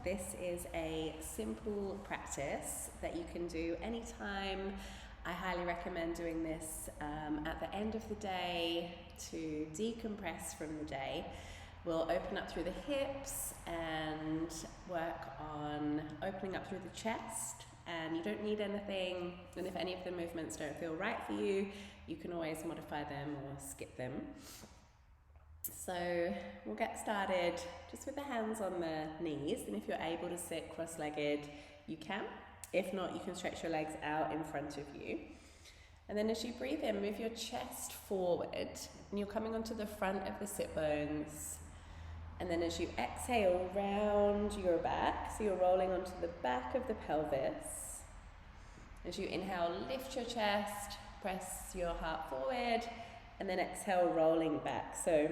This is a simple practice that you can do anytime. I highly recommend doing this at the end of the day to decompress from the day. We'll open up through the hips and work on opening up through the chest, and you don't need anything, and if any of the movements don't feel right for you, you can always modify them or skip them. So we'll get started just with the hands on the knees, and if you're able to sit cross-legged, you can. If not, you can stretch your legs out in front of you. And then as you breathe in, move your chest forward, and you're coming onto the front of the sit bones. And then as you exhale, round your back, so you're rolling onto the back of the pelvis. As you inhale, lift your chest, press your heart forward, and then exhale, rolling back. So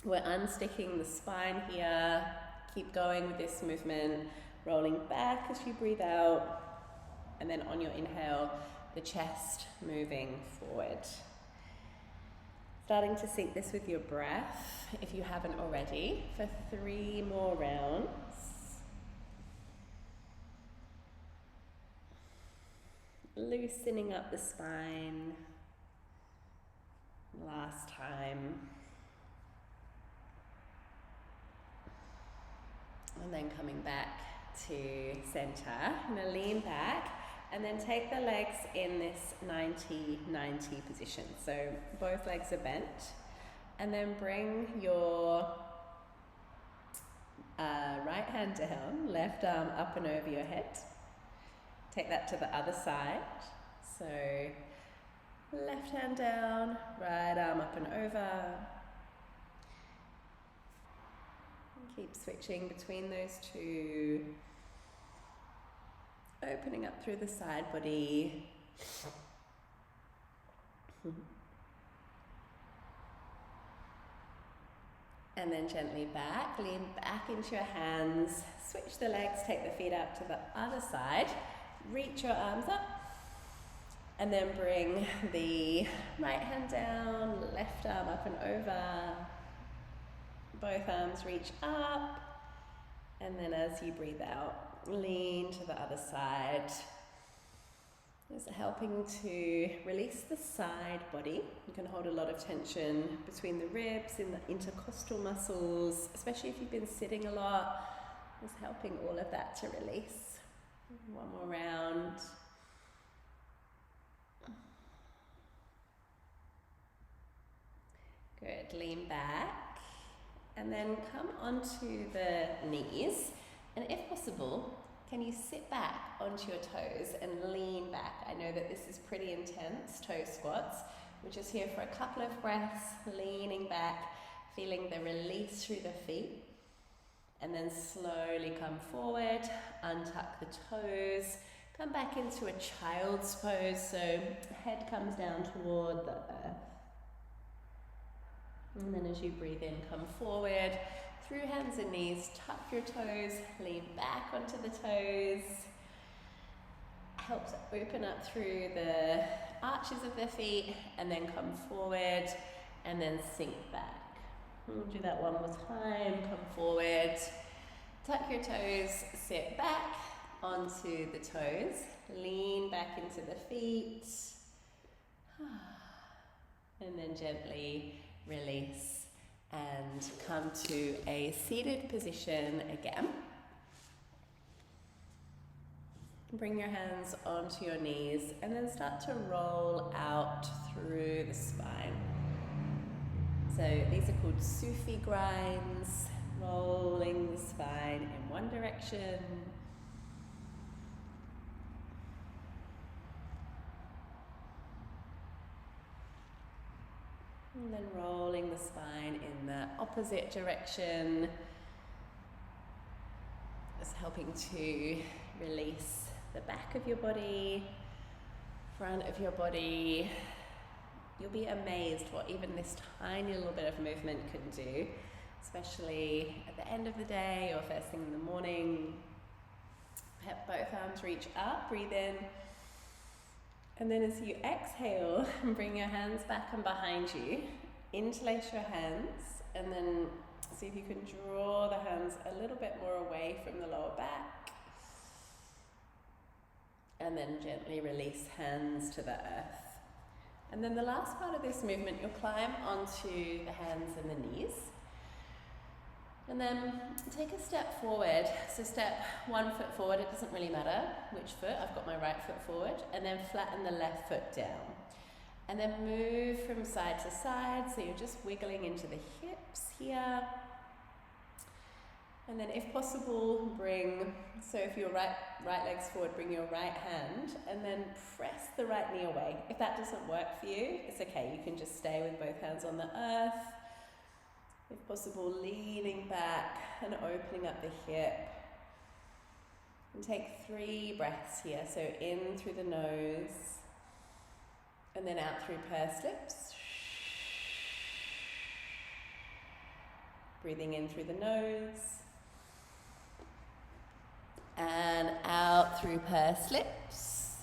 we're unsticking the spine here. Keep going with this movement, rolling back as you breathe out, and then on your inhale, the chest moving forward. Starting to sync this with your breath, if you haven't already, for 3 more rounds. Loosening up the spine. Last time. And then coming back to center. I'm going to lean back and then take the legs in this 90-90 position. So both legs are bent. And then bring your right hand down, left arm up and over your head. Take that to the other side. So left hand down, right arm up and over. And keep switching between those two. Opening up through the side body. And then gently back, lean back into your hands. Switch the legs, take the feet out to the other side. Reach your arms up. And then bring the right hand down, left arm up and over. Both arms reach up. And then as you breathe out, lean to the other side. It's helping to release the side body. You can hold a lot of tension between the ribs, in the intercostal muscles, especially if you've been sitting a lot. It's helping all of that to release. One more round. Good, lean back. And then come onto the knees. And if possible, can you sit back onto your toes and lean back? I know that this is pretty intense, toe squats. We're just here for a couple of breaths, leaning back, feeling the release through the feet. And then slowly come forward, untuck the toes, come back into a child's pose, so head comes down toward the earth. And then as you breathe in, come forward, through hands and knees, tuck your toes, lean back onto the toes. Helps open up through the arches of the feet, and then come forward, and then sink back. We'll do that one more time. Come forward, tuck your toes, sit back onto the toes, lean back into the feet, and then gently release. And come to a seated position again. Bring your hands onto your knees and then start to roll out through the spine. So these are called Sufi grinds, rolling the spine in one direction. And then rolling the spine in the opposite direction. Just helping to release the back of your body, front of your body. You'll be amazed what even this tiny little bit of movement can do, especially at the end of the day or first thing in the morning. Both arms reach up, breathe in. And then as you exhale, bring your hands back and behind you, interlace your hands, and then see if you can draw the hands a little bit more away from the lower back. and then gently release hands to the earth. And then the last part of this movement, you'll climb onto the hands and the knees. And then take a step forward. So step 1 foot forward, it doesn't really matter which foot, I've got my right foot forward, and then flatten the left foot down. And then move from side to side, so you're just wiggling into the hips here. And then if possible, so if your right leg's forward, bring your right hand and then press the right knee away. If that doesn't work for you, it's okay, you can just stay with both hands on the earth. If possible, leaning back and opening up the hip. And take 3 breaths here, so in through the nose and then out through pursed lips. Breathing in through the nose and out through pursed lips.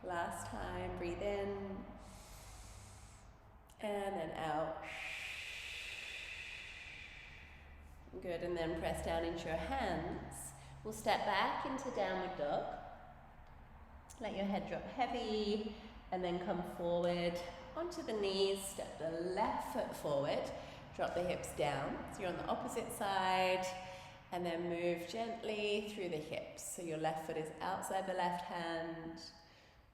Last time, breathe in and then out. Good, and then press down into your hands. We'll step back into downward dog. Let your head drop heavy and then come forward onto the knees. Step the left foot forward. Drop the hips down, so you're on the opposite side, and then move gently through the hips. So your left foot is outside the left hand,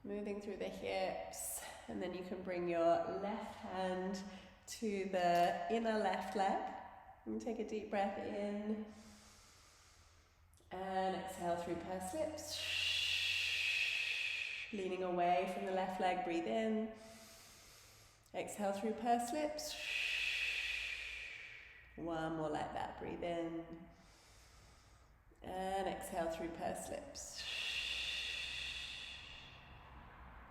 moving through the hips, and then you can bring your left hand to the inner left leg, and take a deep breath in, and exhale through pursed lips. Leaning away from the left leg, breathe in, exhale through pursed lips. One more like that, breathe in and exhale through pursed lips.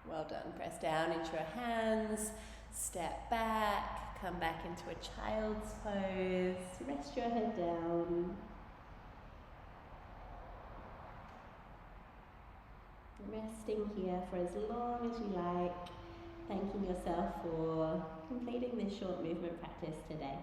Well done, press down into your hands, step back, come back into a child's pose, rest your head down. Resting here for as long as you like, thanking yourself for completing this short movement practice today.